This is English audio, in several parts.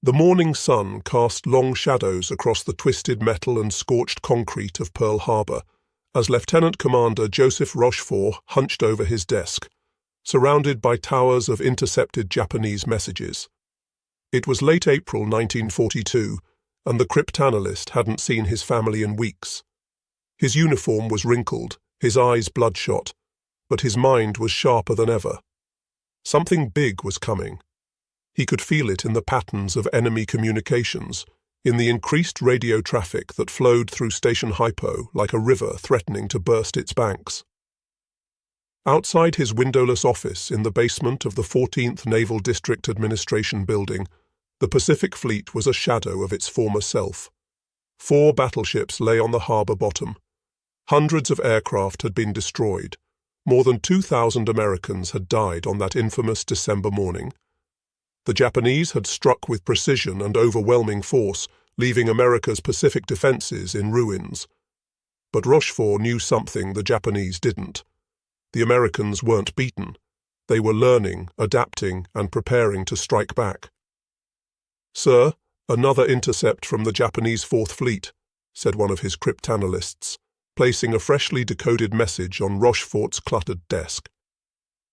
The morning sun cast long shadows across the twisted metal and scorched concrete of Pearl Harbor as Lieutenant Commander Joseph Rochefort hunched over his desk, surrounded by towers of intercepted Japanese messages. It was late April 1942, and the cryptanalyst hadn't seen his family in weeks. His uniform was wrinkled, his eyes bloodshot, but his mind was sharper than ever. Something big was coming. He could feel it in the patterns of enemy communications, in the increased radio traffic that flowed through Station HYPO like a river threatening to burst its banks. Outside his windowless office in the basement of the 14th Naval District Administration building, the Pacific Fleet was a shadow of its former self. 4 battleships lay on the harbor bottom. Hundreds of aircraft had been destroyed. More than 2,000 Americans had died on that infamous December morning. The Japanese had struck with precision and overwhelming force, leaving America's Pacific defenses in ruins. But Rochefort knew something the Japanese didn't. The Americans weren't beaten. They were learning, adapting, and preparing to strike back. "Sir, another intercept from the Japanese Fourth Fleet," said one of his cryptanalysts, placing a freshly decoded message on Rochefort's cluttered desk.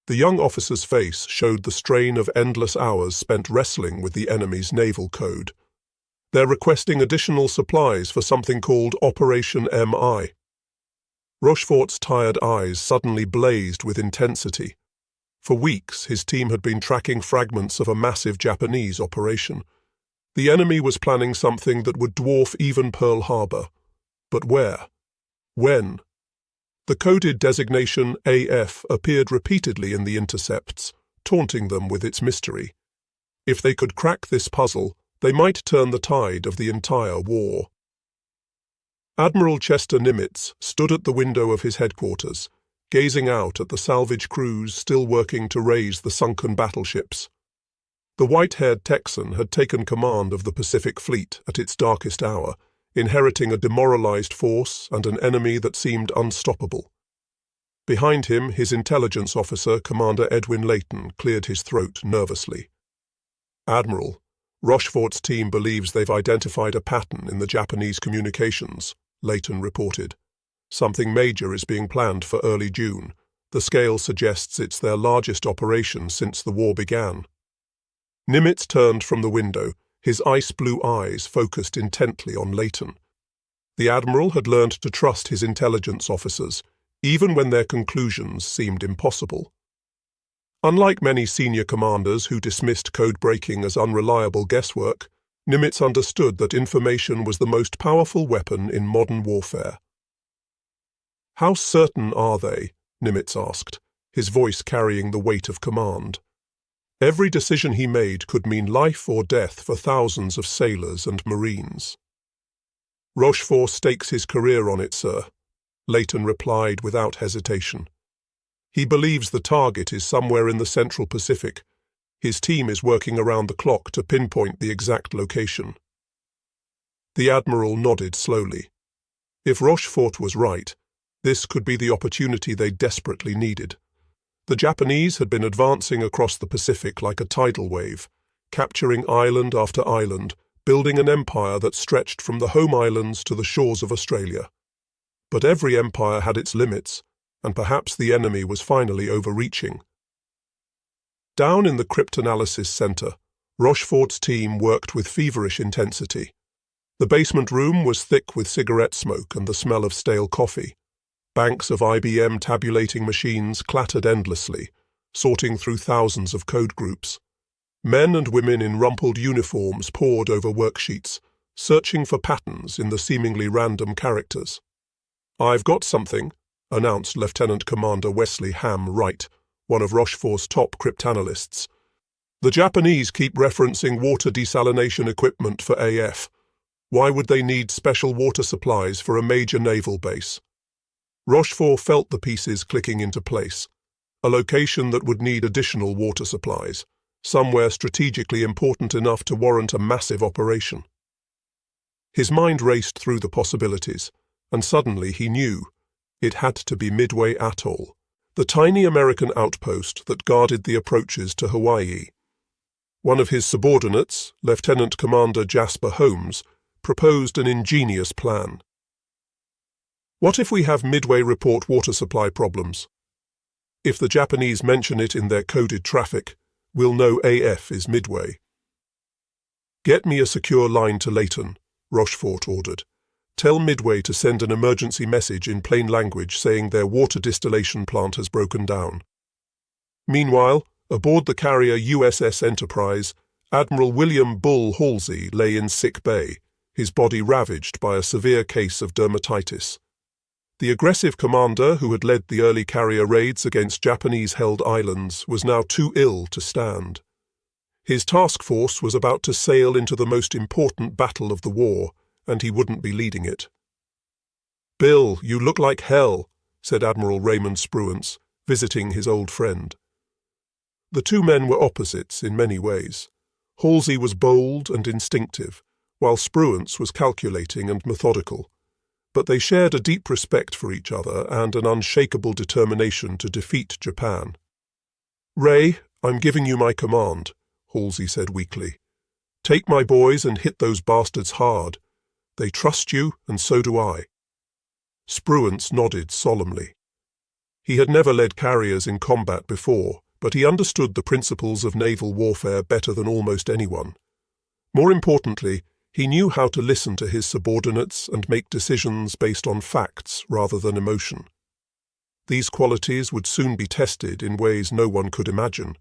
The young officer's face showed the strain of endless hours spent wrestling with the enemy's naval code. "They're requesting additional supplies for something called Operation MI. Rochefort's tired eyes suddenly blazed with intensity. For weeks, his team had been tracking fragments of a massive Japanese operation. The enemy was planning something that would dwarf even Pearl Harbor. But where? When? The coded designation AF appeared repeatedly in the intercepts, taunting them with its mystery. If they could crack this puzzle, they might turn the tide of the entire war. Admiral Chester Nimitz stood at the window of his headquarters, gazing out at the salvage crews still working to raise the sunken battleships. The white-haired Texan had taken command of the Pacific Fleet at its darkest hour, inheriting a demoralized force and an enemy that seemed unstoppable. Behind him, his intelligence officer, Commander Edwin Layton, cleared his throat nervously. "Admiral, Rochefort's team believes they've identified a pattern in the Japanese communications," Layton reported. "Something major is being planned for early June. The scale suggests it's their largest operation since the war began." Nimitz turned from the window, his ice-blue eyes focused intently on Layton. The Admiral had learned to trust his intelligence officers, even when their conclusions seemed impossible. Unlike many senior commanders who dismissed code-breaking as unreliable guesswork, Nimitz understood that information was the most powerful weapon in modern warfare. "How certain are they?" Nimitz asked, his voice carrying the weight of command. Every decision he made could mean life or death for thousands of sailors and Marines. "Rochefort stakes his career on it, sir," Layton replied without hesitation. "He believes the target is somewhere in the Central Pacific. His team is working around the clock to pinpoint the exact location." The Admiral nodded slowly. If Rochefort was right, this could be the opportunity they desperately needed. The Japanese had been advancing across the Pacific like a tidal wave, capturing island after island, building an empire that stretched from the home islands to the shores of Australia. But every empire had its limits, and perhaps the enemy was finally overreaching. Down in the cryptanalysis center, Rochefort's team worked with feverish intensity. The basement room was thick with cigarette smoke and the smell of stale coffee. Banks of IBM tabulating machines clattered endlessly, sorting through thousands of code groups. Men and women in rumpled uniforms pored over worksheets, searching for patterns in the seemingly random characters. "I've got something," announced Lieutenant Commander Wesley Ham Wright, one of Rochefort's top cryptanalysts. "The Japanese keep referencing water desalination equipment for AF. Why would they need special water supplies for a major naval base?" Rochefort felt the pieces clicking into place. A location that would need additional water supplies, somewhere strategically important enough to warrant a massive operation. His mind raced through the possibilities, and suddenly he knew it had to be Midway atoll, the tiny American outpost that guarded the approaches to Hawaii. One of his subordinates, Lieutenant Commander Jasper Holmes, proposed an ingenious plan. What if we have Midway report water supply problems? If the Japanese mention it in their coded traffic, we'll know AF is Midway. Get me a secure line to Leighton, Rochefort ordered. Tell Midway to send an emergency message in plain language saying their water distillation plant has broken down. Meanwhile, aboard the carrier USS Enterprise, Admiral William Bull Halsey lay in sick bay, his body ravaged by a severe case of dermatitis. The aggressive commander who had led the early carrier raids against Japanese-held islands was now too ill to stand. His task force was about to sail into the most important battle of the war, and he wouldn't be leading it. "Bill, you look like hell," said Admiral Raymond Spruance, visiting his old friend. The two men were opposites in many ways. Halsey was bold and instinctive, while Spruance was calculating and methodical. But they shared a deep respect for each other and an unshakable determination to defeat Japan. "Ray, I'm giving you my command," Halsey said weakly. "Take my boys and hit those bastards hard. They trust you, and so do I." Spruance nodded solemnly. He had never led carriers in combat before, but he understood the principles of naval warfare better than almost anyone. More importantly, he knew how to listen to his subordinates and make decisions based on facts rather than emotion. These qualities would soon be tested in ways no one could imagine.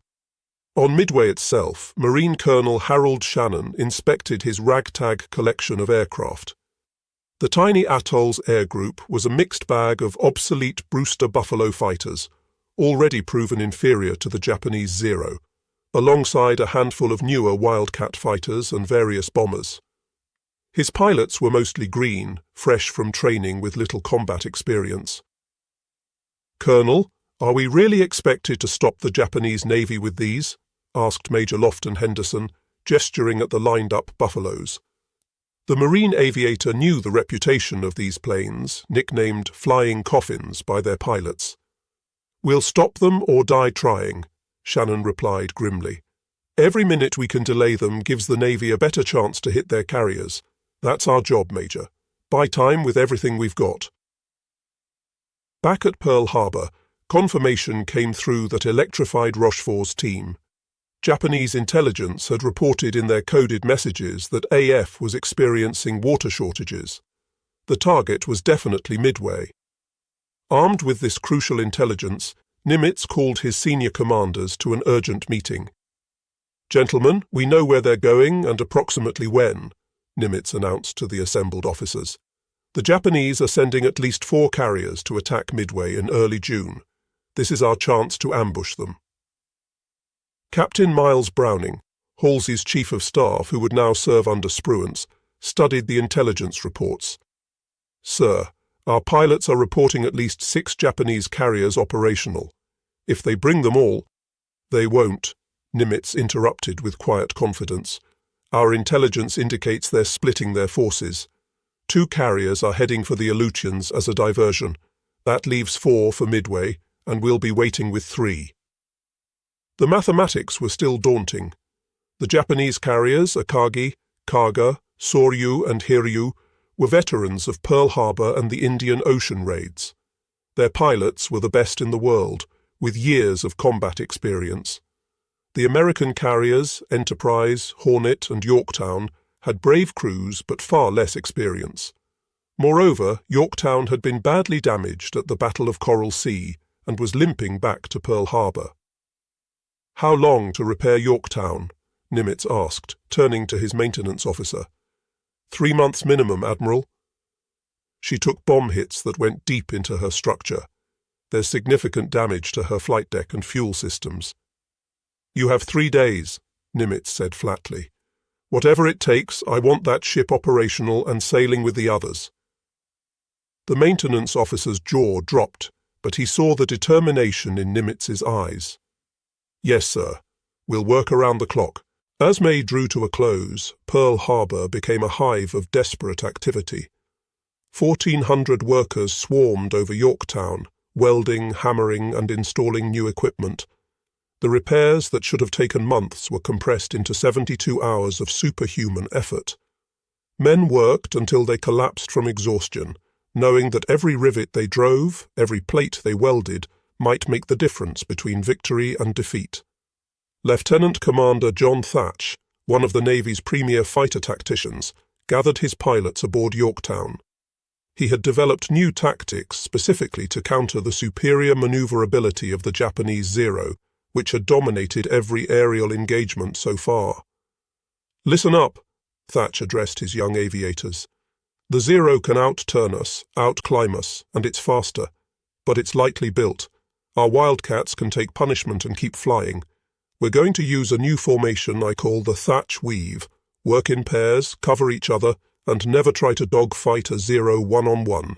On Midway itself, Marine Colonel Harold Shannon inspected his ragtag collection of aircraft. The tiny atoll's air group was a mixed bag of obsolete Brewster Buffalo fighters, already proven inferior to the Japanese Zero, alongside a handful of newer Wildcat fighters and various bombers. His pilots were mostly green, fresh from training with little combat experience. "Colonel, are we really expected to stop the Japanese Navy with these?" asked Major Lofton Henderson, gesturing at the lined-up Buffaloes. The Marine aviator knew the reputation of these planes, nicknamed Flying Coffins by their pilots. "We'll stop them or die trying," Shannon replied grimly. "Every minute we can delay them gives the Navy a better chance to hit their carriers. That's our job, Major. Buy time with everything we've got." Back at Pearl Harbor, confirmation came through that electrified Rochefort's team. Japanese intelligence had reported in their coded messages that AF was experiencing water shortages. The target was definitely Midway. Armed with this crucial intelligence, Nimitz called his senior commanders to an urgent meeting. "Gentlemen, we know where they're going and approximately when," Nimitz announced to the assembled officers. "The Japanese are sending at least 4 carriers to attack Midway in early June. This is our chance to ambush them." Captain Miles Browning, Halsey's chief of staff who would now serve under Spruance, studied the intelligence reports. "Sir, our pilots are reporting at least 6 Japanese carriers operational. If they bring them all—" "They won't," Nimitz interrupted with quiet confidence. "Our intelligence indicates they're splitting their forces. 2 carriers are heading for the Aleutians as a diversion. That leaves 4 for Midway, and we'll be waiting with 3. The mathematics were still daunting. The Japanese carriers, Akagi, Kaga, Soryu and Hiryū, were veterans of Pearl Harbor and the Indian Ocean raids. Their pilots were the best in the world, with years of combat experience. The American carriers, Enterprise, Hornet and Yorktown, had brave crews but far less experience. Moreover, Yorktown had been badly damaged at the Battle of Coral Sea and was limping back to Pearl Harbor. "How long to repair Yorktown?" Nimitz asked, turning to his maintenance officer. 3 months minimum, Admiral." She took bomb hits that went deep into her structure. There's significant damage to her flight deck and fuel systems. "You have 3 days, Nimitz said flatly. "Whatever it takes, I want that ship operational and sailing with the others." The maintenance officer's jaw dropped, but he saw the determination in Nimitz's eyes. "Yes, sir. We'll work around the clock." As May drew to a close, Pearl Harbor became a hive of desperate activity. 1,400 workers swarmed over Yorktown, welding, hammering, and installing new equipment. The repairs that should have taken months were compressed into 72 hours of superhuman effort. Men worked until they collapsed from exhaustion, knowing that every rivet they drove, every plate they welded, might make the difference between victory and defeat. Lieutenant Commander John Thatch, one of the Navy's premier fighter tacticians, gathered his pilots aboard Yorktown. He had developed new tactics specifically to counter the superior maneuverability of the Japanese Zero, which had dominated every aerial engagement so far. "Listen up," Thatch addressed his young aviators. "The Zero can out-turn us, out-climb us, and it's faster. But it's lightly built. Our Wildcats can take punishment and keep flying. We're going to use a new formation I call the Thatch Weave. Work in pairs, cover each other, and never try to dogfight a Zero one-on-one."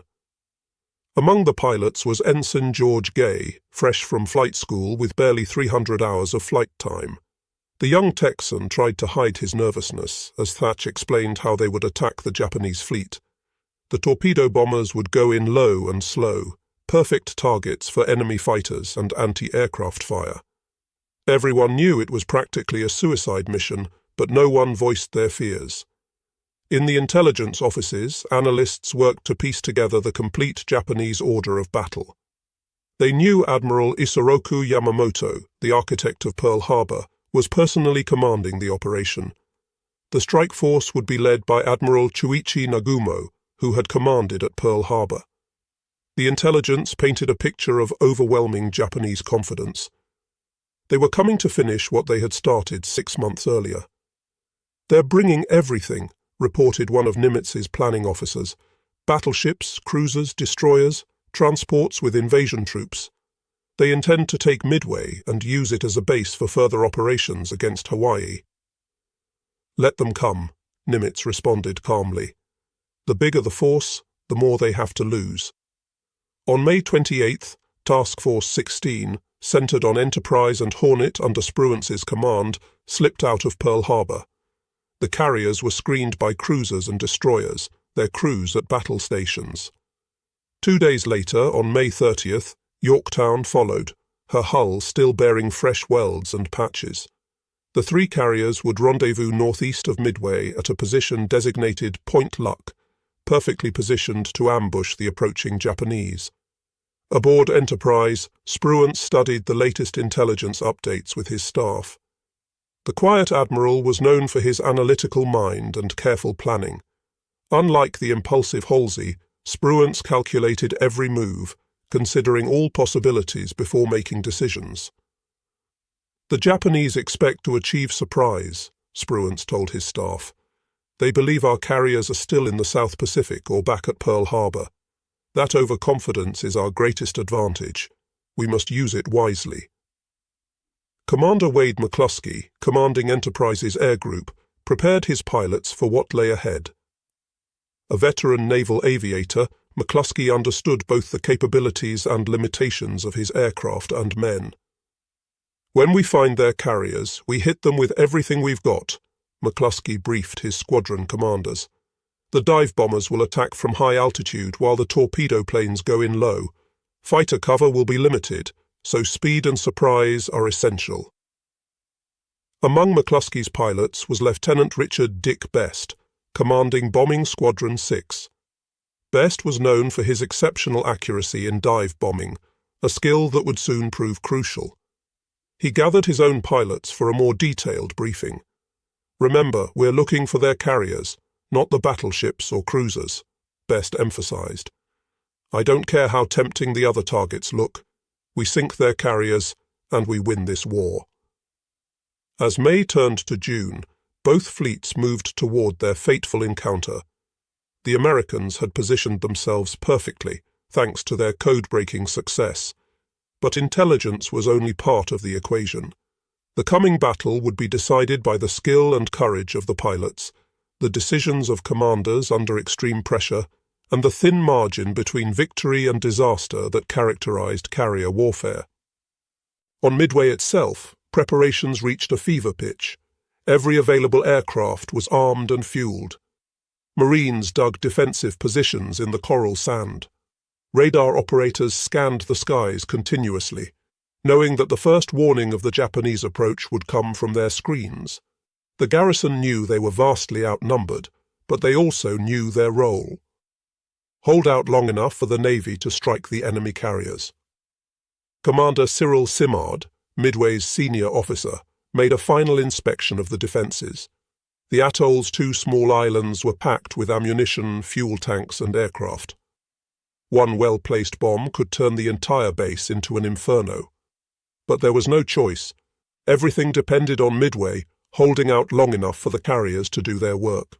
Among the pilots was Ensign George Gay, fresh from flight school with barely 300 hours of flight time. The young Texan tried to hide his nervousness as Thatch explained how they would attack the Japanese fleet. The torpedo bombers would go in low and slow, perfect targets for enemy fighters and anti-aircraft fire. Everyone knew it was practically a suicide mission, but no one voiced their fears. In the intelligence offices, analysts worked to piece together the complete Japanese order of battle. They knew Admiral Isoroku Yamamoto, the architect of Pearl Harbor, was personally commanding the operation. The strike force would be led by Admiral Chuichi Nagumo, who had commanded at Pearl Harbor. The intelligence painted a picture of overwhelming Japanese confidence. They were coming to finish what they had started 6 months earlier. "They're bringing everything," reported one of Nimitz's planning officers. "Battleships, cruisers, destroyers, transports with invasion troops. They intend to take Midway and use it as a base for further operations against Hawaii." "Let them come," Nimitz responded calmly. "The bigger the force, the more they have to lose." On May 28th, Task Force 16, centered on Enterprise and Hornet under Spruance's command, slipped out of Pearl Harbor. The carriers were screened by cruisers and destroyers, their crews at battle stations. 2 days later, on May 30th, Yorktown followed, her hull still bearing fresh welds and patches. The 3 carriers would rendezvous northeast of Midway at a position designated Point Luck, perfectly positioned to ambush the approaching Japanese. Aboard Enterprise, Spruance studied the latest intelligence updates with his staff. The quiet admiral was known for his analytical mind and careful planning. Unlike the impulsive Halsey, Spruance calculated every move, considering all possibilities before making decisions. "The Japanese expect to achieve surprise," Spruance told his staff. "They believe our carriers are still in the South Pacific or back at Pearl Harbor. That overconfidence is our greatest advantage. We must use it wisely." Commander Wade McCluskey, commanding Enterprise's air group, prepared his pilots for what lay ahead. A veteran naval aviator, McCluskey understood both the capabilities and limitations of his aircraft and men. "When we find their carriers, we hit them with everything we've got," McCluskey briefed his squadron commanders. "The dive bombers will attack from high altitude while the torpedo planes go in low. Fighter cover will be limited, so speed and surprise are essential." Among McCluskey's pilots was Lieutenant Richard Dick Best, commanding Bombing Squadron 6. Best was known for his exceptional accuracy in dive bombing, a skill that would soon prove crucial. He gathered his own pilots for a more detailed briefing. "Remember, we're looking for their carriers, not the battleships or cruisers," Best emphasized. "I don't care how tempting the other targets look. We sink their carriers, and we win this war." As May turned to June, both fleets moved toward their fateful encounter. The Americans had positioned themselves perfectly, thanks to their code-breaking success. But intelligence was only part of the equation. The coming battle would be decided by the skill and courage of the pilots, the decisions of commanders under extreme pressure, and the thin margin between victory and disaster that characterized carrier warfare. On Midway itself, preparations reached a fever pitch. Every available aircraft was armed and fueled. Marines dug defensive positions in the coral sand. Radar operators scanned the skies continuously. knowing that the first warning of the Japanese approach would come from their screens. The garrison knew they were vastly outnumbered, but they also knew their role. Hold out long enough for the Navy to strike the enemy carriers. Commander Cyril Simard, Midway's senior officer, made a final inspection of the defences. The atoll's 2 small islands were packed with ammunition, fuel tanks and aircraft. One well-placed bomb could turn the entire base into an inferno. But there was no choice. Everything depended on Midway holding out long enough for the carriers to do their work.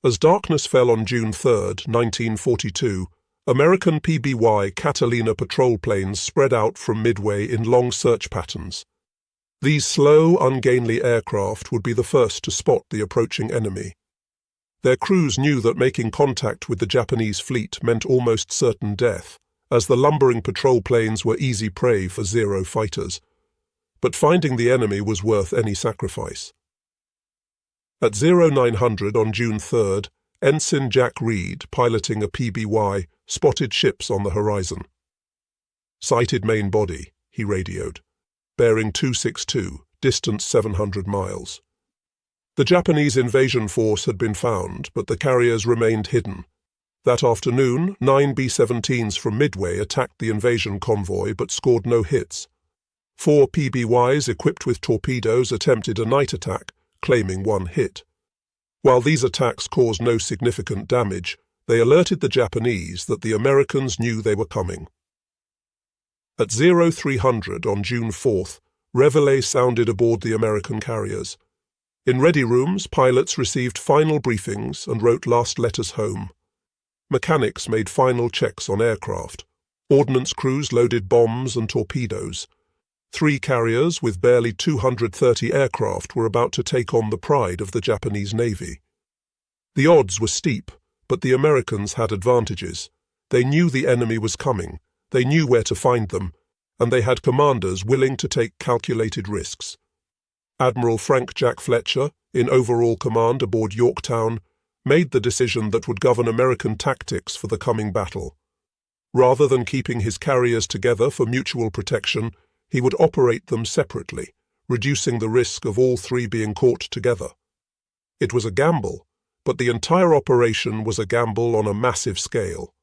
As darkness fell on June 3, 1942, American PBY Catalina patrol planes spread out from Midway in long search patterns. These slow, ungainly aircraft would be the first to spot the approaching enemy. Their crews knew that making contact with the Japanese fleet meant almost certain death, as the lumbering patrol planes were easy prey for Zero fighters. But finding the enemy was worth any sacrifice. At 0900 on June 3rd, Ensign Jack Reed, piloting a PBY, spotted ships on the horizon. "Sighted main body," he radioed. "Bearing 262, distance 700 miles. The Japanese invasion force had been found, but the carriers remained hidden. That afternoon, 9 B-17s from Midway attacked the invasion convoy but scored no hits. 4 PBYs equipped with torpedoes attempted a night attack, claiming 1 hit. While these attacks caused no significant damage, they alerted the Japanese that the Americans knew they were coming. At 0300 on June 4th, reveille sounded aboard the American carriers. In ready rooms, pilots received final briefings and wrote last letters home. Mechanics made final checks on aircraft. Ordnance crews loaded bombs and torpedoes. 3 carriers with barely 230 aircraft were about to take on the pride of the Japanese Navy. The odds were steep, but the Americans had advantages. They knew the enemy was coming, they knew where to find them, and they had commanders willing to take calculated risks. Admiral Frank Jack Fletcher, in overall command aboard Yorktown, made the decision that would govern American tactics for the coming battle. Rather than keeping his carriers together for mutual protection, he would operate them separately, reducing the risk of all 3 being caught together. It was a gamble, but the entire operation was a gamble on a massive scale.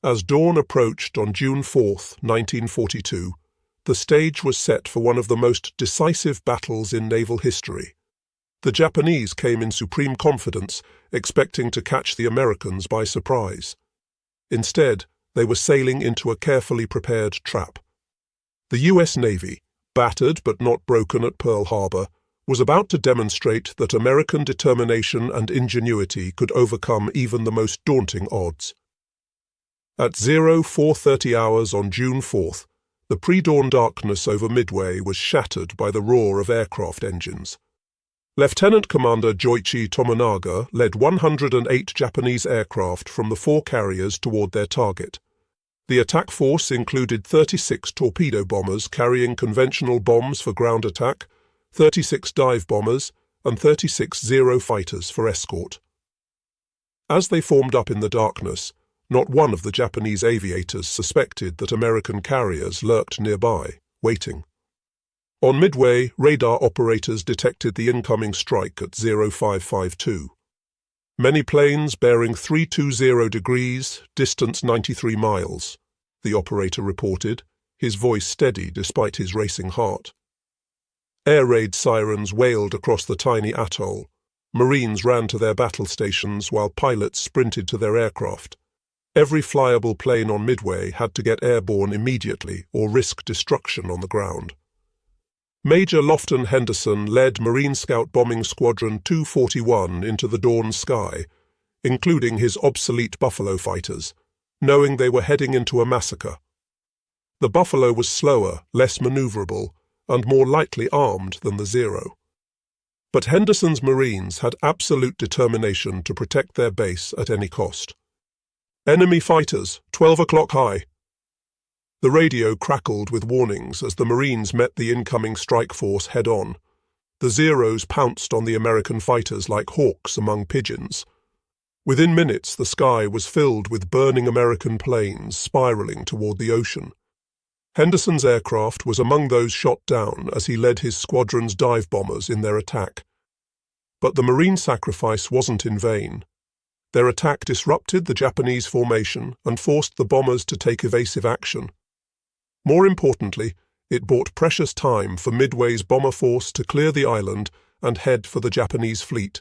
As dawn approached on June 4, 1942, the stage was set for one of the most decisive battles in naval history. The Japanese came in supreme confidence, expecting to catch the Americans by surprise. Instead, they were sailing into a carefully prepared trap. The U.S. Navy, battered but not broken at Pearl Harbor, was about to demonstrate that American determination and ingenuity could overcome even the most daunting odds. At 0430 hours on June 4th, the pre-dawn darkness over Midway was shattered by the roar of aircraft engines. Lieutenant Commander Joichi Tomonaga led 108 Japanese aircraft from the 4 carriers toward their target. The attack force included 36 torpedo bombers carrying conventional bombs for ground attack, 36 dive bombers, and 36 Zero fighters for escort. As they formed up in the darkness, not one of the Japanese aviators suspected that American carriers lurked nearby, waiting. On Midway, radar operators detected the incoming strike at 0552. Many planes bearing 320 degrees, distance 93 miles, the operator reported, his voice steady despite his racing heart. Air raid sirens wailed across the tiny atoll. Marines ran to their battle stations while pilots sprinted to their aircraft. Every flyable plane on Midway had to get airborne immediately or risk destruction on the ground. Major Lofton Henderson led Marine Scout Bombing Squadron 241 into the dawn sky, including his obsolete Buffalo fighters, knowing they were heading into a massacre. The Buffalo was slower, less maneuverable, and more lightly armed than the Zero. But Henderson's Marines had absolute determination to protect their base at any cost. "Enemy fighters, 12 o'clock high." The radio crackled with warnings as the Marines met the incoming strike force head-on. The Zeros pounced on the American fighters like hawks among pigeons. Within minutes, the sky was filled with burning American planes spiraling toward the ocean. Henderson's aircraft was among those shot down as he led his squadron's dive bombers in their attack. But the Marine sacrifice wasn't in vain. Their attack disrupted the Japanese formation and forced the bombers to take evasive action. More importantly, it bought precious time for Midway's bomber force to clear the island and head for the Japanese fleet,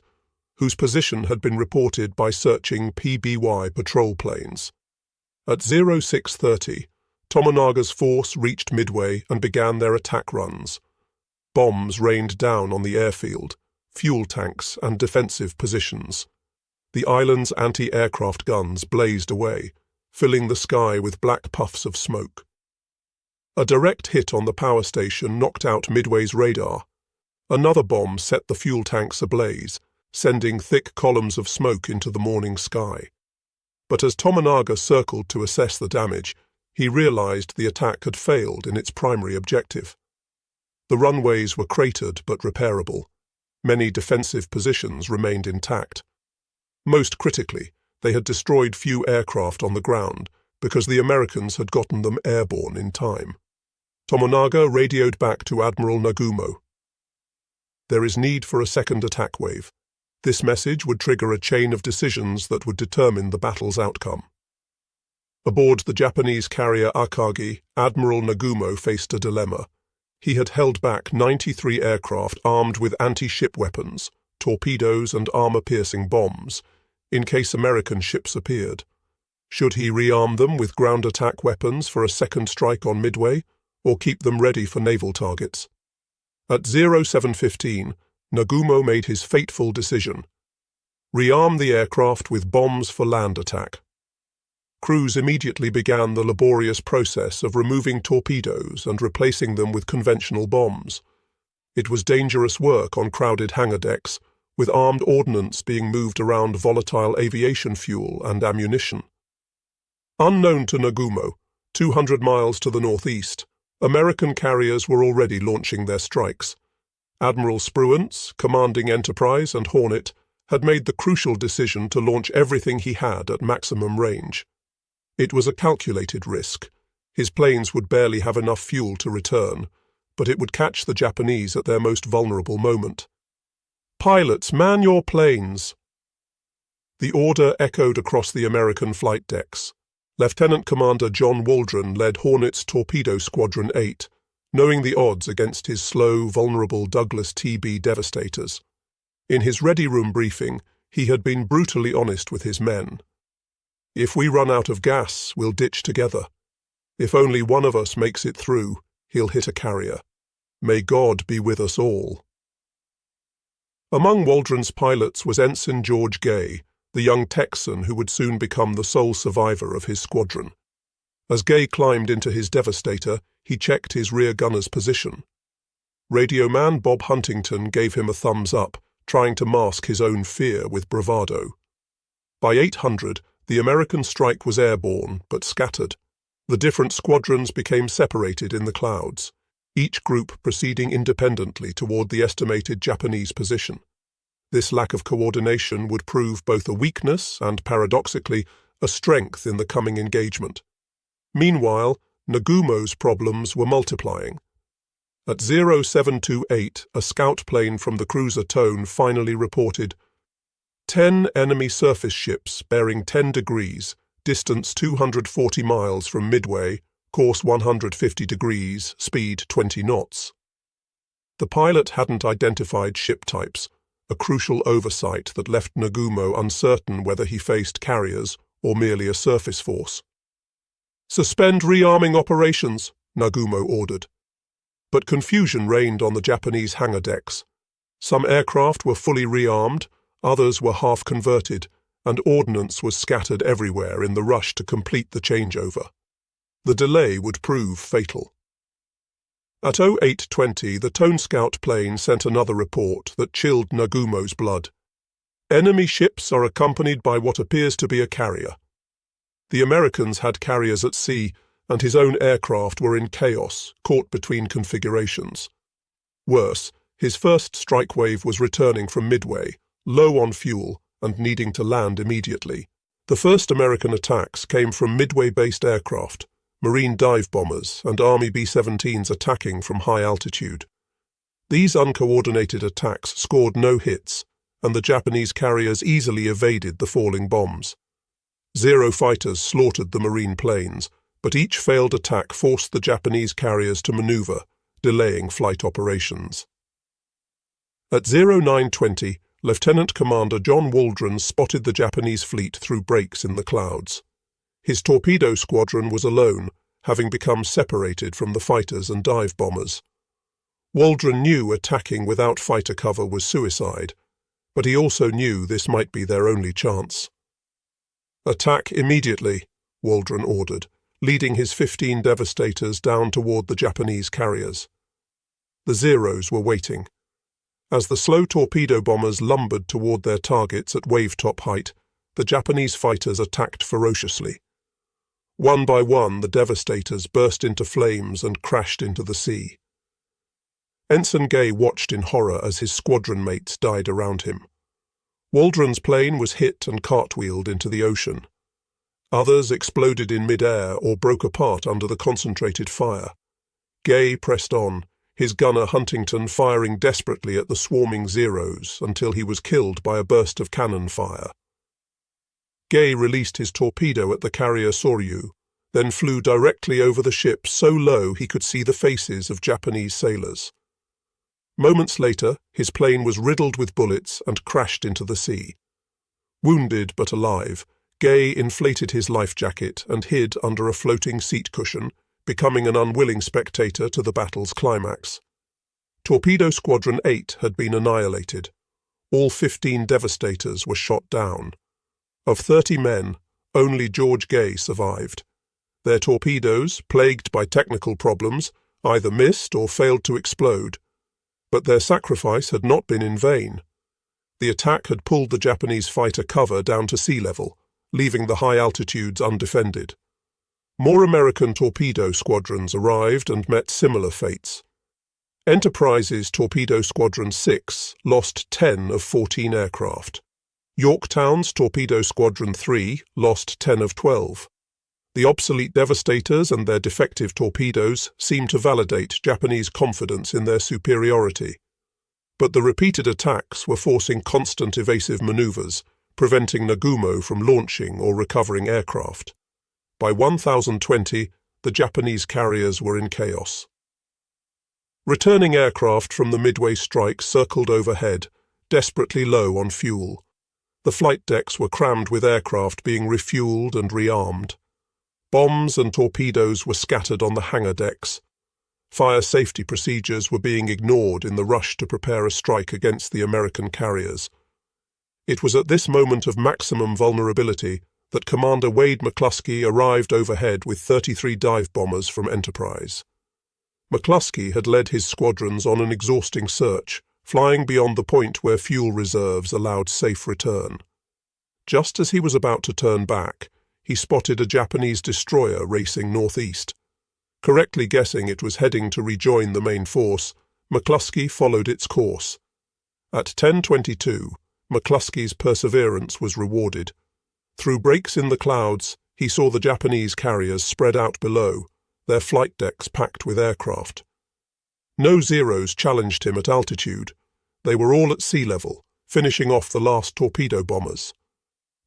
whose position had been reported by searching PBY patrol planes. At 0630, Tomonaga's force reached Midway and began their attack runs. Bombs rained down on the airfield, fuel tanks and defensive positions. The island's anti-aircraft guns blazed away, filling the sky with black puffs of smoke. A direct hit on the power station knocked out Midway's radar. Another bomb set the fuel tanks ablaze, sending thick columns of smoke into the morning sky. But as Tomonaga circled to assess the damage, he realized the attack had failed in its primary objective. The runways were cratered but repairable. Many defensive positions remained intact. Most critically, they had destroyed few aircraft on the ground because the Americans had gotten them airborne in time. Tomonaga radioed back to Admiral Nagumo. There is need for a second attack wave. This message would trigger a chain of decisions that would determine the battle's outcome. Aboard the Japanese carrier Akagi, Admiral Nagumo faced a dilemma. He had held back 93 aircraft armed with anti-ship weapons, torpedoes and armor-piercing bombs, in case American ships appeared. Should he rearm them with ground attack weapons for a second strike on Midway, or keep them ready for naval targets? At 0715, Nagumo made his fateful decision. Rearm the aircraft with bombs for land attack. Crews immediately began the laborious process of removing torpedoes and replacing them with conventional bombs. It was dangerous work on crowded hangar decks, with armed ordnance being moved around volatile aviation fuel and ammunition. Unknown to Nagumo, 200 miles to the northeast, American carriers were already launching their strikes. Admiral Spruance, commanding Enterprise and Hornet, had made the crucial decision to launch everything he had at maximum range. It was a calculated risk. His planes would barely have enough fuel to return, but it would catch the Japanese at their most vulnerable moment. "Pilots, man your planes!" The order echoed across the American flight decks. Lieutenant Commander John Waldron led Hornet's Torpedo Squadron 8, knowing the odds against his slow, vulnerable Douglas TB Devastators. In his ready-room briefing, he had been brutally honest with his men. "If we run out of gas, we'll ditch together. If only one of us makes it through, he'll hit a carrier. May God be with us all." Among Waldron's pilots was Ensign George Gay, the young Texan who would soon become the sole survivor of his squadron. As Gay climbed into his Devastator, he checked his rear gunner's position. Radio man Bob Huntington gave him a thumbs up, trying to mask his own fear with bravado. By 800, the American strike was airborne, but scattered. The different squadrons became separated in the clouds, each group proceeding independently toward the estimated Japanese position. This lack of coordination would prove both a weakness and, paradoxically, a strength in the coming engagement. Meanwhile, Nagumo's problems were multiplying. At 0728, a scout plane from the cruiser Tone finally reported 10 enemy surface ships bearing 10 degrees, distance 240 miles from Midway, course 150 degrees, speed 20 knots. The pilot hadn't identified ship types, a crucial oversight that left Nagumo uncertain whether he faced carriers or merely a surface force. "Suspend rearming operations," Nagumo ordered. But confusion reigned on the Japanese hangar decks. Some aircraft were fully rearmed, others were half-converted, and ordnance was scattered everywhere in the rush to complete the changeover. The delay would prove fatal. At 0820, the Tone Scout plane sent another report that chilled Nagumo's blood. "Enemy ships are accompanied by what appears to be a carrier." The Americans had carriers at sea, and his own aircraft were in chaos, caught between configurations. Worse, his first strike wave was returning from Midway, low on fuel and needing to land immediately. The first American attacks came from Midway-based aircraft, Marine dive bombers, and Army B-17s attacking from high altitude. These uncoordinated attacks scored no hits, and the Japanese carriers easily evaded the falling bombs. Zero fighters slaughtered the Marine planes, but each failed attack forced the Japanese carriers to maneuver, delaying flight operations. At 0920, Lieutenant Commander John Waldron spotted the Japanese fleet through breaks in the clouds. His torpedo squadron was alone, having become separated from the fighters and dive bombers. Waldron knew attacking without fighter cover was suicide, but he also knew this might be their only chance. "Attack immediately," Waldron ordered, leading his 15 Devastators down toward the Japanese carriers. The Zeros were waiting. As the slow torpedo bombers lumbered toward their targets at wave-top height, the Japanese fighters attacked ferociously. One by one, the Devastators burst into flames and crashed into the sea. Ensign Gay watched in horror as his squadron mates died around him. Waldron's plane was hit and cartwheeled into the ocean. Others exploded in mid-air or broke apart under the concentrated fire. Gay pressed on, his gunner Huntington firing desperately at the swarming Zeros until he was killed by a burst of cannon fire. Gay released his torpedo at the carrier Soryu, then flew directly over the ship so low he could see the faces of Japanese sailors. Moments later, his plane was riddled with bullets and crashed into the sea. Wounded but alive, Gay inflated his life jacket and hid under a floating seat cushion, becoming an unwilling spectator to the battle's climax. Torpedo Squadron 8 had been annihilated. All 15 Devastators were shot down. Of 30 men, only George Gay survived. Their torpedoes, plagued by technical problems, either missed or failed to explode. But their sacrifice had not been in vain. The attack had pulled the Japanese fighter cover down to sea level, leaving the high altitudes undefended. More American torpedo squadrons arrived and met similar fates. Enterprise's Torpedo Squadron 6 lost 10 of 14 aircraft. Yorktown's Torpedo Squadron 3 lost 10 of 12. The obsolete Devastators and their defective torpedoes seemed to validate Japanese confidence in their superiority. But the repeated attacks were forcing constant evasive maneuvers, preventing Nagumo from launching or recovering aircraft. By 1020, the Japanese carriers were in chaos. Returning aircraft from the Midway strike circled overhead, desperately low on fuel. The flight decks were crammed with aircraft being refueled and rearmed. Bombs and torpedoes were scattered on the hangar decks. Fire safety procedures were being ignored in the rush to prepare a strike against the American carriers. It was at this moment of maximum vulnerability that Commander Wade McCluskey arrived overhead with 33 dive bombers from Enterprise. McCluskey had led his squadrons on an exhausting search, flying beyond the point where fuel reserves allowed safe return. Just as he was about to turn back, he spotted a Japanese destroyer racing northeast. Correctly guessing it was heading to rejoin the main force, McCluskey followed its course. At 10:22, McCluskey's perseverance was rewarded. Through breaks in the clouds, he saw the Japanese carriers spread out below, their flight decks packed with aircraft. No Zeros challenged him at altitude. They were all at sea level, finishing off the last torpedo bombers.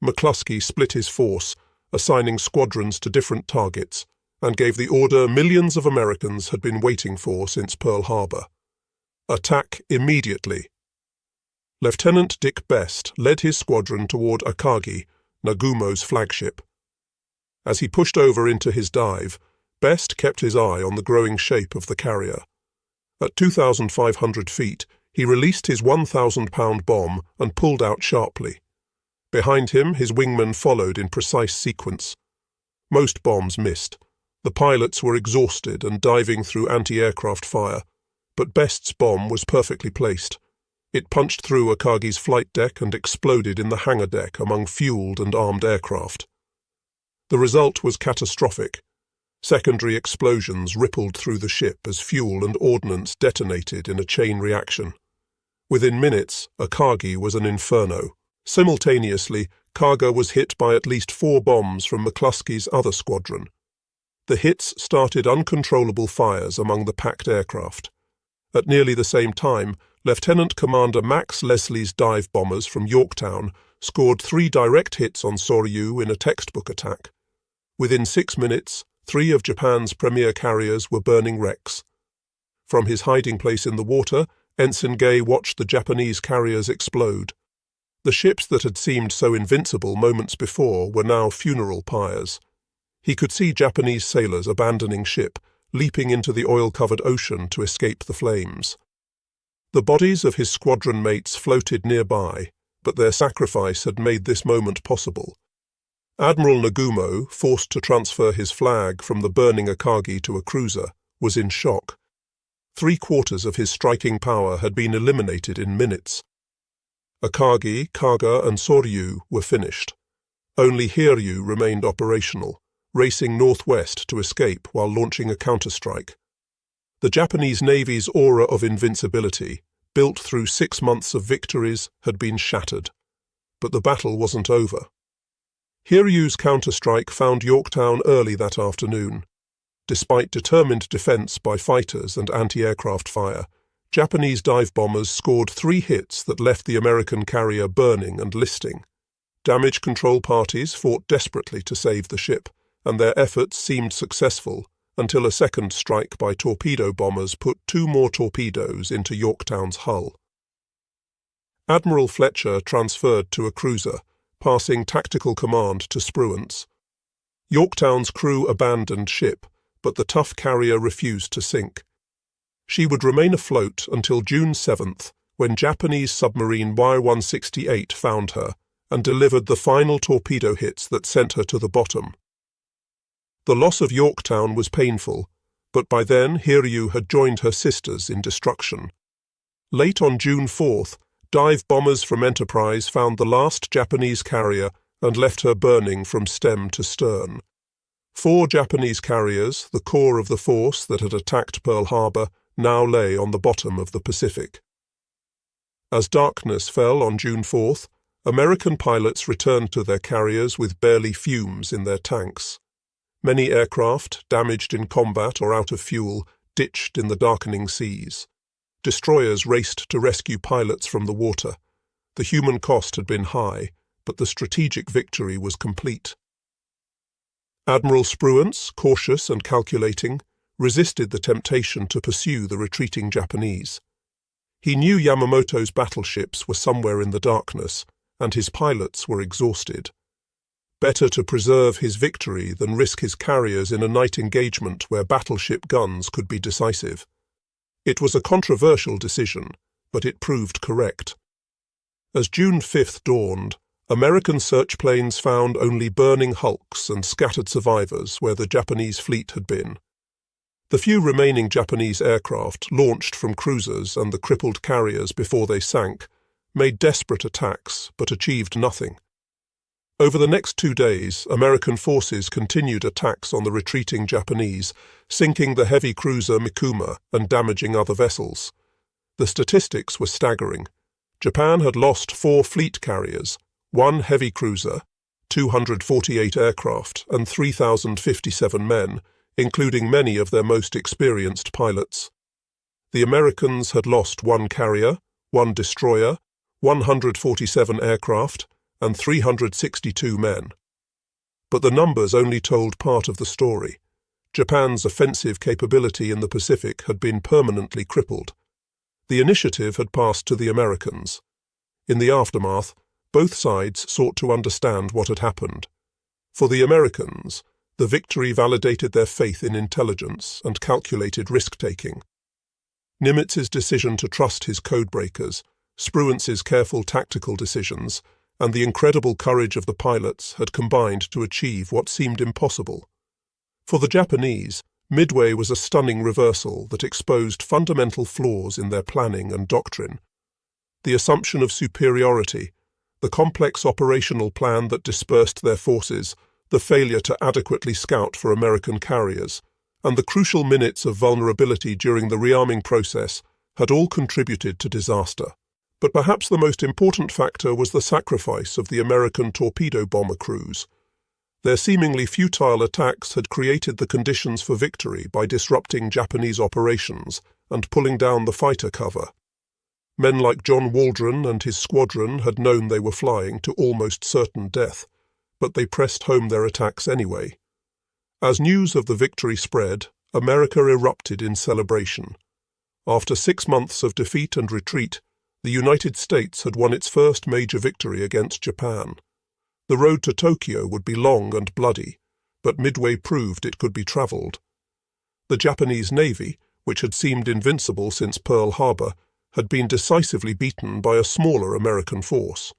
McCluskey split his force, assigning squadrons to different targets, and gave the order millions of Americans had been waiting for since Pearl Harbor. Attack immediately. Lieutenant Dick Best led his squadron toward Akagi, Nagumo's flagship. As he pushed over into his dive, Best kept his eye on the growing shape of the carrier. At 2,500 feet, he released his 1,000-pound bomb and pulled out sharply. Behind him, his wingmen followed in precise sequence. Most bombs missed. The pilots were exhausted and diving through anti-aircraft fire, but Best's bomb was perfectly placed. It punched through Akagi's flight deck and exploded in the hangar deck among fueled and armed aircraft. The result was catastrophic. Secondary explosions rippled through the ship as fuel and ordnance detonated in a chain reaction. Within minutes, Akagi was an inferno. Simultaneously, Kaga was hit by at least 4 bombs from McCluskey's other squadron. The hits started uncontrollable fires among the packed aircraft. At nearly the same time, Lieutenant Commander Max Leslie's dive bombers from Yorktown scored 3 direct hits on Soryu in a textbook attack. Within 6 minutes, 3 of Japan's premier carriers were burning wrecks. From his hiding place in the water, Ensign Gay watched the Japanese carriers explode. The ships that had seemed so invincible moments before were now funeral pyres. He could see Japanese sailors abandoning ship, leaping into the oil-covered ocean to escape the flames. The bodies of his squadron mates floated nearby, but their sacrifice had made this moment possible. Admiral Nagumo, forced to transfer his flag from the burning Akagi to a cruiser, was in shock. 3/4 of his striking power had been eliminated in minutes. Akagi, Kaga and Soryu were finished. Only Hiryū remained operational, racing northwest to escape while launching a counterstrike. The Japanese Navy's aura of invincibility, built through 6 months of victories, had been shattered. But the battle wasn't over. Hiryū's counterstrike found Yorktown early that afternoon. Despite determined defense by fighters and anti-aircraft fire, Japanese dive bombers scored 3 hits that left the American carrier burning and listing. Damage control parties fought desperately to save the ship, and their efforts seemed successful until a second strike by torpedo bombers put 2 more torpedoes into Yorktown's hull. Admiral Fletcher transferred to a cruiser, passing tactical command to Spruance. Yorktown's crew abandoned ship, but the tough carrier refused to sink. She would remain afloat until June 7th, when Japanese submarine Y-168 found her and delivered the final torpedo hits that sent her to the bottom. The loss of Yorktown was painful, but by then Hiryū had joined her sisters in destruction. Late on June 4th, dive bombers from Enterprise found the last Japanese carrier and left her burning from stem to stern. 4 Japanese carriers, the core of the force that had attacked Pearl Harbor, now lay on the bottom of the Pacific. As darkness fell on June 4th, American pilots returned to their carriers with barely fumes in their tanks. Many aircraft, damaged in combat or out of fuel, ditched in the darkening seas. Destroyers raced to rescue pilots from the water. The human cost had been high, but the strategic victory was complete. Admiral Spruance, cautious and calculating, resisted the temptation to pursue the retreating Japanese. He knew Yamamoto's battleships were somewhere in the darkness, and his pilots were exhausted. Better to preserve his victory than risk his carriers in a night engagement where battleship guns could be decisive. It was a controversial decision, but it proved correct. As June 5th dawned, American search planes found only burning hulks and scattered survivors where the Japanese fleet had been. The few remaining Japanese aircraft, launched from cruisers and the crippled carriers before they sank, made desperate attacks but achieved nothing. Over the next 2 days, American forces continued attacks on the retreating Japanese, sinking the heavy cruiser Mikuma and damaging other vessels. The statistics were staggering. Japan had lost 4 fleet carriers, 1 heavy cruiser, 248 aircraft, and 3,057 men, including many of their most experienced pilots. The Americans had lost 1 carrier, 1 destroyer, 147 aircraft, and 362 men. But the numbers only told part of the story. Japan's offensive capability in the Pacific had been permanently crippled. The initiative had passed to the Americans. In the aftermath, both sides sought to understand what had happened. For the Americans, the victory validated their faith in intelligence and calculated risk-taking. Nimitz's decision to trust his codebreakers, Spruance's careful tactical decisions, and the incredible courage of the pilots had combined to achieve what seemed impossible. For the Japanese, Midway was a stunning reversal that exposed fundamental flaws in their planning and doctrine. The assumption of superiority, the complex operational plan that dispersed their forces, the failure to adequately scout for American carriers, and the crucial minutes of vulnerability during the rearming process had all contributed to disaster. But perhaps the most important factor was the sacrifice of the American torpedo bomber crews. Their seemingly futile attacks had created the conditions for victory by disrupting Japanese operations and pulling down the fighter cover. Men like John Waldron and his squadron had known they were flying to almost certain death, but they pressed home their attacks anyway. As news of the victory spread, America erupted in celebration. After 6 months of defeat and retreat, the United States had won its first major victory against Japan. The road to Tokyo would be long and bloody, but Midway proved it could be travelled. The Japanese Navy, which had seemed invincible since Pearl Harbor, had been decisively beaten by a smaller American force.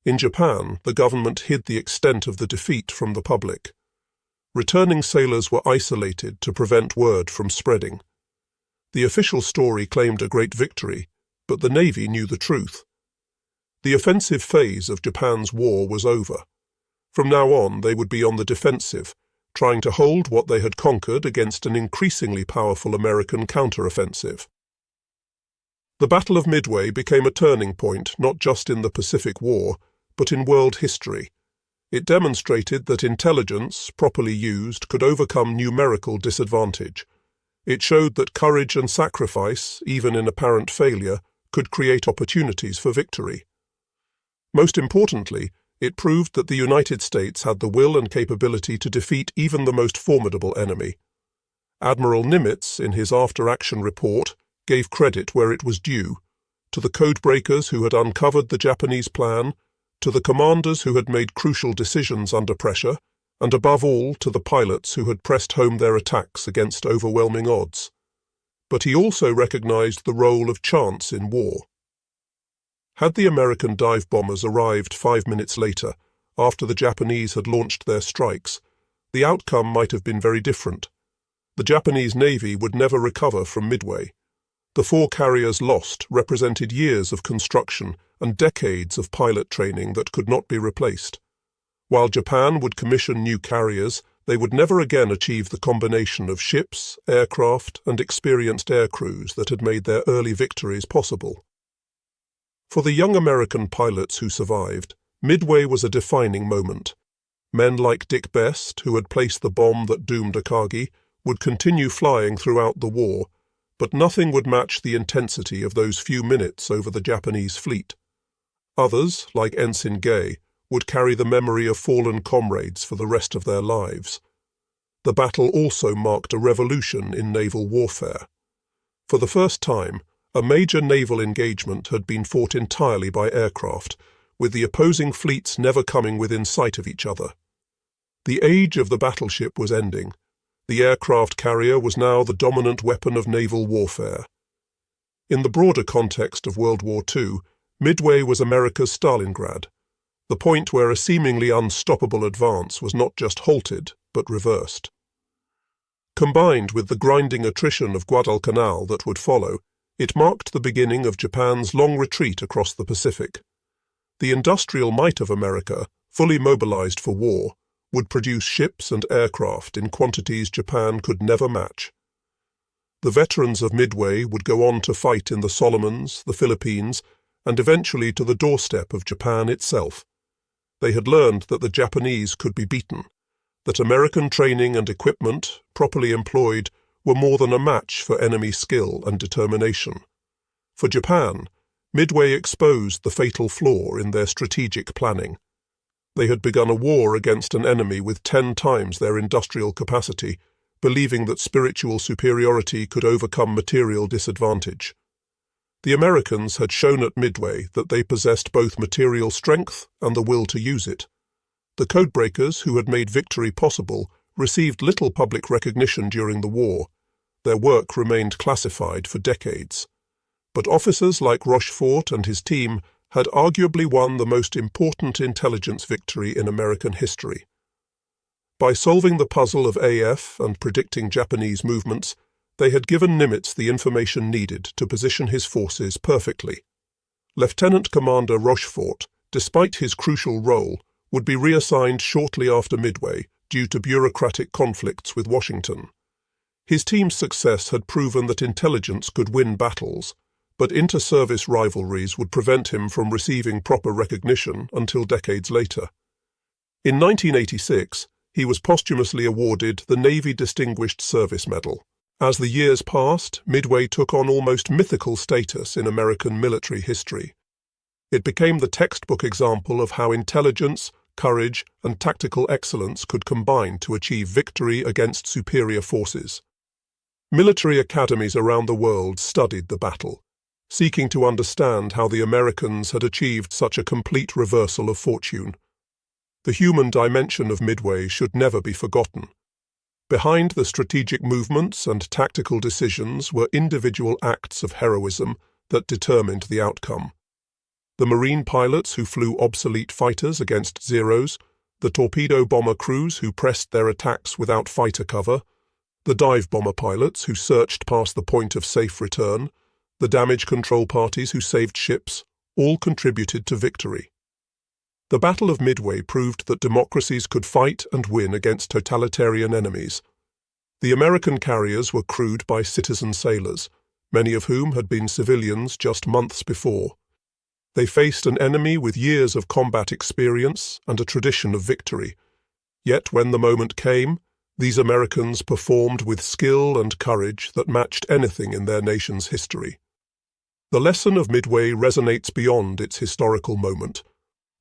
In Japan, the government hid the extent of the defeat from the public. Returning sailors were isolated to prevent word from spreading. The official story claimed a great victory, but the Navy knew the truth. The offensive phase of Japan's war was over. From now on, they would be on the defensive, trying to hold what they had conquered against an increasingly powerful American counteroffensive. The Battle of Midway became a turning point not just in the Pacific War, but in world history. It demonstrated that intelligence, properly used, could overcome numerical disadvantage. It showed that courage and sacrifice, even in apparent failure, could create opportunities for victory. Most importantly, it proved that the United States had the will and capability to defeat even the most formidable enemy. Admiral Nimitz, in his after-action report, gave credit where it was due, to the codebreakers who had uncovered the Japanese plan, to the commanders who had made crucial decisions under pressure, and above all to the pilots who had pressed home their attacks against overwhelming odds. But he also recognized the role of chance in war. Had the American dive bombers arrived 5 minutes later, after the Japanese had launched their strikes, the outcome might have been very different. The Japanese Navy would never recover from Midway. The 4 carriers lost represented years of construction and decades of pilot training that could not be replaced. While Japan would commission new carriers, they would never again achieve the combination of ships, aircraft, and experienced aircrews that had made their early victories possible. For the young American pilots who survived, Midway was a defining moment. Men like Dick Best, who had placed the bomb that doomed Akagi, would continue flying throughout the war, but nothing would match the intensity of those few minutes over the Japanese fleet. Others, like Ensign Gay, would carry the memory of fallen comrades for the rest of their lives. The battle also marked a revolution in naval warfare. For the first time, a major naval engagement had been fought entirely by aircraft, with the opposing fleets never coming within sight of each other. The age of the battleship was ending. The aircraft carrier was now the dominant weapon of naval warfare. In the broader context of World War II, Midway was America's Stalingrad, the point where a seemingly unstoppable advance was not just halted, but reversed. Combined with the grinding attrition of Guadalcanal that would follow, it marked the beginning of Japan's long retreat across the Pacific. The industrial might of America, fully mobilized for war, would produce ships and aircraft in quantities Japan could never match. The veterans of Midway would go on to fight in the Solomons, the Philippines, and eventually to the doorstep of Japan itself. They had learned that the Japanese could be beaten, that American training and equipment, properly employed, were more than a match for enemy skill and determination. For Japan, Midway exposed the fatal flaw in their strategic planning. They had begun a war against an enemy with 10 times their industrial capacity, believing that spiritual superiority could overcome material disadvantage. The Americans had shown at Midway that they possessed both material strength and the will to use it. The codebreakers who had made victory possible received little public recognition during the war. Their work remained classified for decades. But officers like Rochefort and his team had arguably won the most important intelligence victory in American history. By solving the puzzle of AF and predicting Japanese movements, they had given Nimitz the information needed to position his forces perfectly. Lieutenant Commander Rochefort, despite his crucial role, would be reassigned shortly after Midway due to bureaucratic conflicts with Washington. His team's success had proven that intelligence could win battles, but inter-service rivalries would prevent him from receiving proper recognition until decades later. In 1986, he was posthumously awarded the Navy Distinguished Service Medal. As the years passed, Midway took on almost mythical status in American military history. It became the textbook example of how intelligence, courage, and tactical excellence could combine to achieve victory against superior forces. Military academies around the world studied the battle, seeking to understand how the Americans had achieved such a complete reversal of fortune. The human dimension of Midway should never be forgotten. Behind the strategic movements and tactical decisions were individual acts of heroism that determined the outcome. The Marine pilots who flew obsolete fighters against Zeros, the torpedo bomber crews who pressed their attacks without fighter cover, the dive bomber pilots who searched past the point of safe return, the damage control parties who saved ships, all contributed to victory. The Battle of Midway proved that democracies could fight and win against totalitarian enemies. The American carriers were crewed by citizen sailors, many of whom had been civilians just months before. They faced an enemy with years of combat experience and a tradition of victory. Yet when the moment came, these Americans performed with skill and courage that matched anything in their nation's history. The lesson of Midway resonates beyond its historical moment.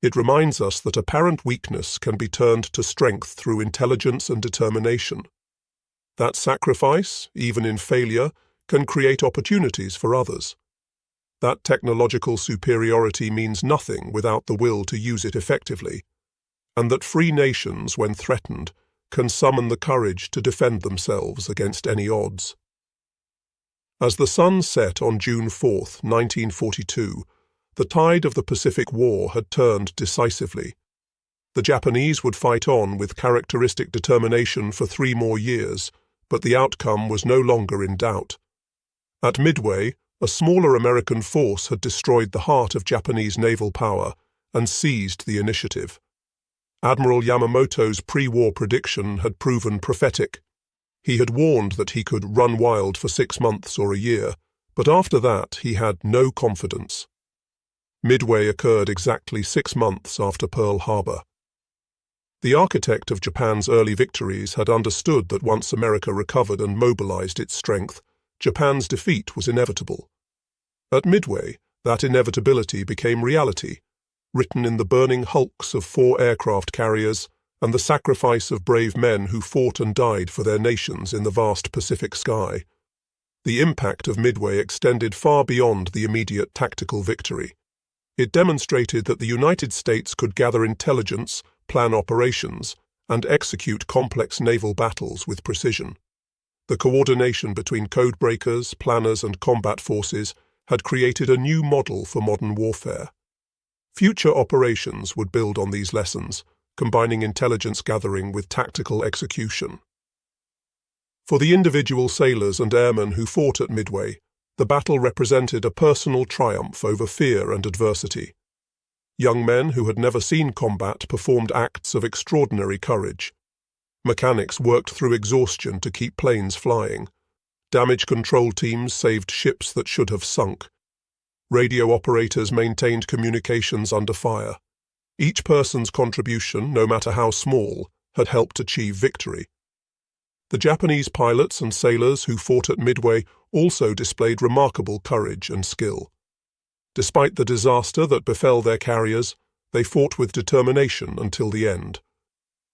It reminds us that apparent weakness can be turned to strength through intelligence and determination. That sacrifice, even in failure, can create opportunities for others. That technological superiority means nothing without the will to use it effectively, and that free nations, when threatened, can summon the courage to defend themselves against any odds. As the sun set on June 4, 1942, the tide of the Pacific War had turned decisively. The Japanese would fight on with characteristic determination for 3 more years, but the outcome was no longer in doubt. At Midway, a smaller American force had destroyed the heart of Japanese naval power and seized the initiative. Admiral Yamamoto's pre-war prediction had proven prophetic. He had warned that he could run wild for 6 months or a year, but after that he had no confidence. Midway occurred exactly 6 months after Pearl Harbor. The architect of Japan's early victories had understood that once America recovered and mobilized its strength, Japan's defeat was inevitable. At Midway, that inevitability became reality, written in the burning hulks of 4 aircraft carriers and the sacrifice of brave men who fought and died for their nations in the vast Pacific sky. The impact of Midway extended far beyond the immediate tactical victory. It demonstrated that the United States could gather intelligence, plan operations, and execute complex naval battles with precision. The coordination between codebreakers, planners, and combat forces had created a new model for modern warfare. Future operations would build on these lessons, combining intelligence gathering with tactical execution. For the individual sailors and airmen who fought at Midway, the battle represented a personal triumph over fear and adversity. Young men who had never seen combat performed acts of extraordinary courage. Mechanics worked through exhaustion to keep planes flying. Damage control teams saved ships that should have sunk. Radio operators maintained communications under fire. Each person's contribution, no matter how small, had helped achieve victory. The Japanese pilots and sailors who fought at Midway also displayed remarkable courage and skill. Despite the disaster that befell their carriers, they fought with determination until the end.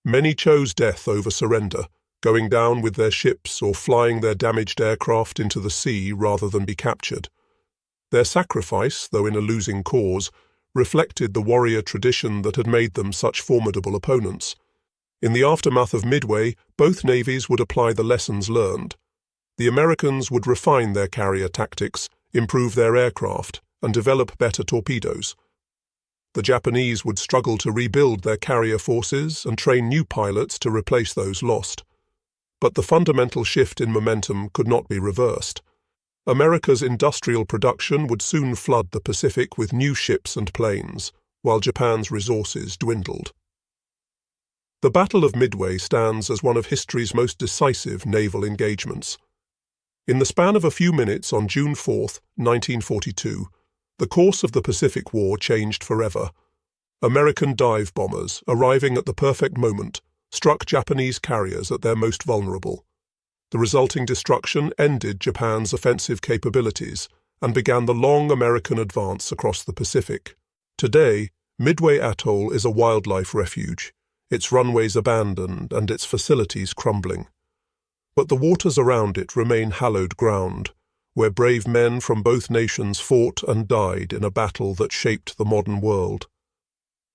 Many chose death over surrender, going down with their ships or flying their damaged aircraft into the sea rather than be captured. Their sacrifice, though in a losing cause, reflected the warrior tradition that had made them such formidable opponents. In the aftermath of Midway, both navies would apply the lessons learned. The Americans would refine their carrier tactics, improve their aircraft, and develop better torpedoes. The Japanese would struggle to rebuild their carrier forces and train new pilots to replace those lost. But the fundamental shift in momentum could not be reversed. America's industrial production would soon flood the Pacific with new ships and planes, while Japan's resources dwindled. The Battle of Midway stands as one of history's most decisive naval engagements. In the span of a few minutes on June 4, 1942, the course of the Pacific War changed forever. American dive bombers, arriving at the perfect moment, struck Japanese carriers at their most vulnerable. The resulting destruction ended Japan's offensive capabilities and began the long American advance across the Pacific. Today, Midway Atoll is a wildlife refuge, its runways abandoned and its facilities crumbling. But the waters around it remain hallowed ground, where brave men from both nations fought and died in a battle that shaped the modern world.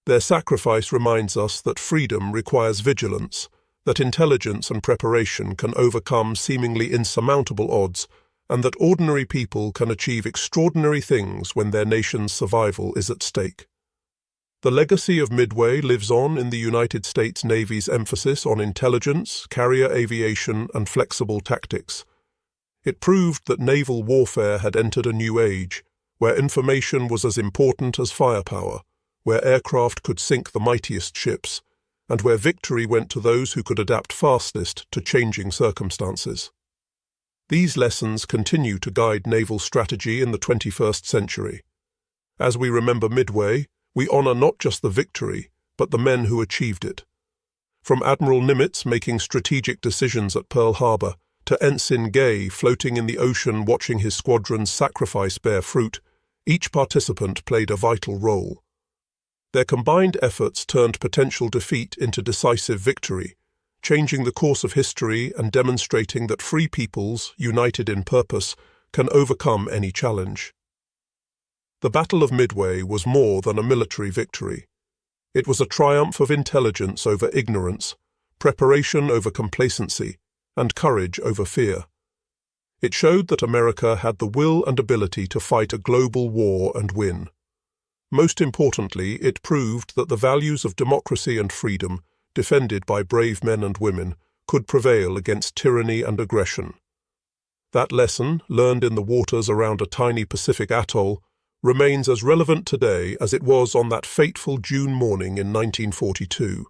Their sacrifice reminds us that freedom requires vigilance, that intelligence and preparation can overcome seemingly insurmountable odds, and that ordinary people can achieve extraordinary things when their nation's survival is at stake. The legacy of Midway lives on in the United States Navy's emphasis on intelligence, carrier aviation, and flexible tactics. It proved that naval warfare had entered a new age, where information was as important as firepower, where aircraft could sink the mightiest ships, and where victory went to those who could adapt fastest to changing circumstances. These lessons continue to guide naval strategy in the 21st century. As we remember Midway, we honor not just the victory, but the men who achieved it. From Admiral Nimitz making strategic decisions at Pearl Harbor, to Ensign Gay floating in the ocean watching his squadron's sacrifice bear fruit, each participant played a vital role. Their combined efforts turned potential defeat into decisive victory, changing the course of history and demonstrating that free peoples, united in purpose, can overcome any challenge. The Battle of Midway was more than a military victory. It was a triumph of intelligence over ignorance, preparation over complacency, and courage over fear. It showed that America had the will and ability to fight a global war and win. Most importantly, it proved that the values of democracy and freedom, defended by brave men and women, could prevail against tyranny and aggression. That lesson, learned in the waters around a tiny Pacific atoll, remains as relevant today as it was on that fateful June morning in 1942.